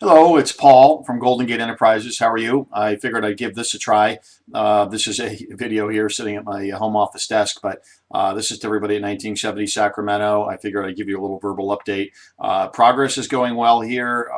Hello, it's Paul from Golden Gate Enterprises. How are you? I figured I'd give this a try. This is a video here sitting at my home office desk, but this is to everybody at 1970 Sacramento. I figured I'd give you a little verbal update. Progress is going well here.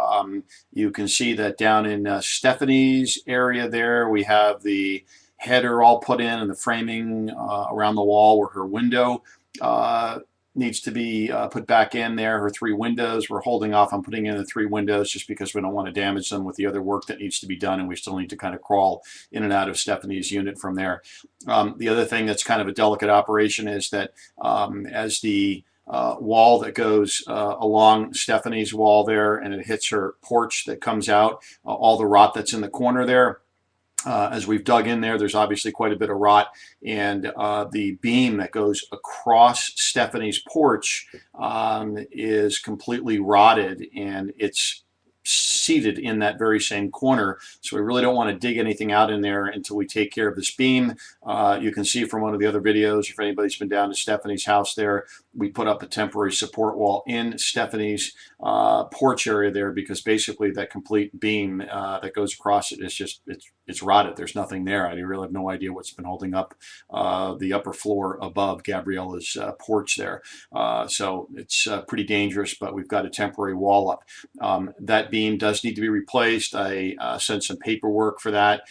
You can see that down in Stephanie's area there, we have the header all put in and the framing around the wall where her window uh, needs to be put back in there. Her three windows, we're holding off on putting in the three windows just because we don't want to damage them with the other work that needs to be done, and we still need to kind of crawl in and out of Stephanie's unit from there. The other thing that's kind of a delicate operation is that as the wall that goes along Stephanie's wall there and it hits her porch that comes out, all the rot that's in the corner there, as we've dug in there, there's obviously quite a bit of rot, and the beam that goes across Stephanie's porch is completely rotted, and it's seated in that very same corner. So we really don't want to dig anything out in there until we take care of this beam. You can see from one of the other videos, if anybody's been down to Stephanie's house there, we put up a temporary support wall in Stephanie's porch area there because basically that complete beam that goes across it is just, it's rotted. There's nothing there. I really have no idea what's been holding up the upper floor above Gabriella's porch there. So it's pretty dangerous, but we've got a temporary wall up. That beam does need to be replaced. I sent some paperwork for that.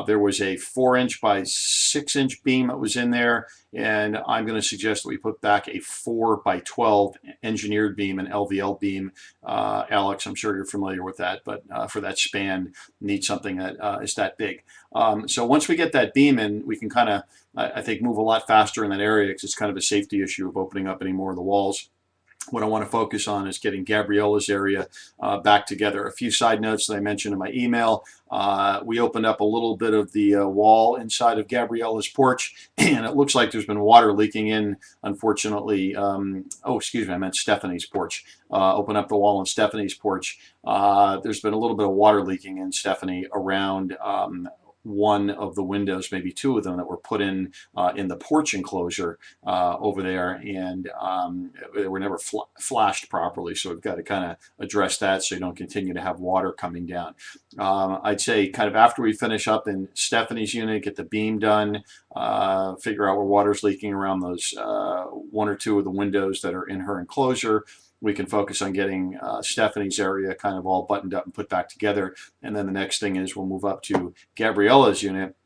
There was a 4-inch by 6-inch beam that was in there, and I'm going to suggest that we put back a 4 by 12 engineered beam, an LVL beam. Alex, I'm sure you're familiar with that, but for that span, need something that is that big. So once we get that beam in, we can kind of, I think, move a lot faster in that area because it's kind of a safety issue of opening up any more of the walls. What I want to focus on is getting Gabriella's area back together. A few side notes that I mentioned in my email. We opened up a little bit of the wall inside of Gabriella's porch, and it looks like there's been water leaking in, unfortunately. Oh, excuse me, I meant Stephanie's porch. Open up the wall on Stephanie's porch. There's been a little bit of water leaking in Stephanie around one of the windows, maybe two of them, that were put in the porch enclosure over there, and they were never flashed properly. So we've got to kind of address that so you don't continue to have water coming down. I'd say kind of after we finish up in Stephanie's unit, get the beam done, figure out where water's leaking around those one or two of the windows that are in her enclosure. We can focus on getting Stephanie's area kind of all buttoned up and put back together. And then the next thing is we'll move up to Gabriella's unit.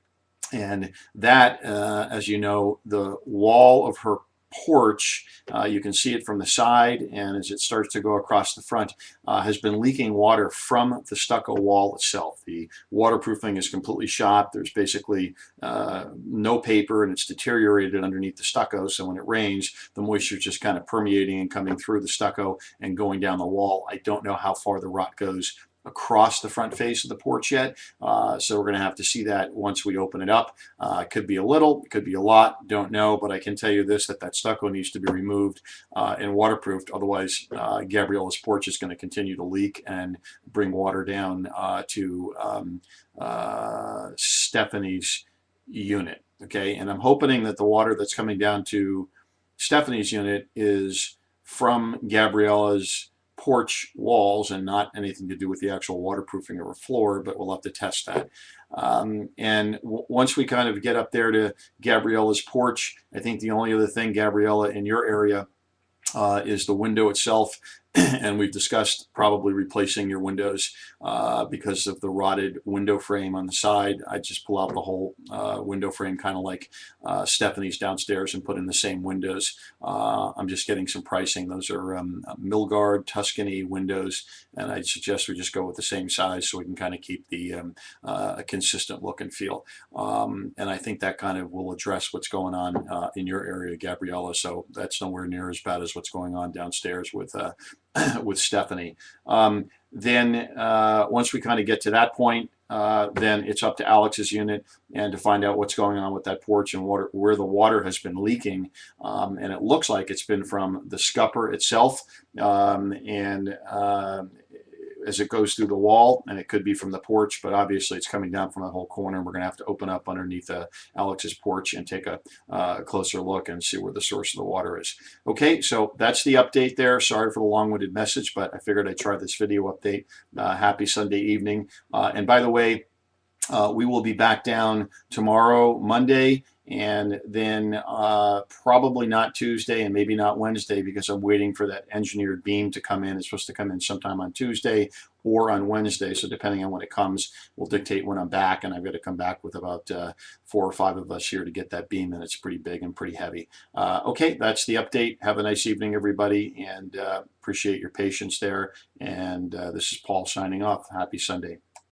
And that, as you know, the wall of her porch, you can see it from the side, and as it starts to go across the front, has been leaking water from the stucco wall itself. The waterproofing is completely shot. There's basically no paper, and it's deteriorated underneath the stucco, so when it rains, the moisture is just kind of permeating and coming through the stucco and going down the wall. I don't know how far the rot goes across the front face of the porch yet, so we're going to have to see that once we open it up. It could be a little, it could be a lot, don't know, but I can tell you this, that stucco needs to be removed and waterproofed. Otherwise, Gabriella's porch is going to continue to leak and bring water down to Stephanie's unit. Okay, and I'm hoping that the water that's coming down to Stephanie's unit is from Gabriella's porch walls and not anything to do with the actual waterproofing of her floor, but we'll have to test that. And once we kind of get up there to Gabriella's porch, I think the only other thing, Gabriella, in your area is the window itself. And we've discussed probably replacing your windows because of the rotted window frame on the side. I just pull out the whole window frame, kind of like Stephanie's downstairs, and put in the same windows. I'm just getting some pricing. Those are Milgard Tuscany windows, and I suggest we just go with the same size so we can kind of keep the a consistent look and feel. And I think that kind of will address what's going on in your area, Gabriella. So that's nowhere near as bad as what's going on downstairs with with Stephanie. Then once we kind of get to that point, then it's up to Alex's unit and to find out what's going on with that porch and where the water has been leaking. And it looks like it's been from the scupper itself. And as it goes through the wall, and it could be from the porch, but obviously it's coming down from the whole corner. We're going to have to open up underneath Alex's porch and take a closer look and see where the source of the water is. Okay, so that's the update there. Sorry for the long-winded message, but I figured I'd try this video update. Happy Sunday evening. And by the way, we will be back down tomorrow, Monday, and then probably not Tuesday and maybe not Wednesday, because I'm waiting for that engineered beam to come in. It's supposed to come in sometime on Tuesday or on Wednesday, so depending on when it comes will dictate when I'm back, and I've got to come back with about 4 or 5 of us here to get that beam, and it's pretty big and pretty heavy. Okay, that's the update. Have a nice evening, everybody, and appreciate your patience there. And this is Paul signing off. Happy Sunday.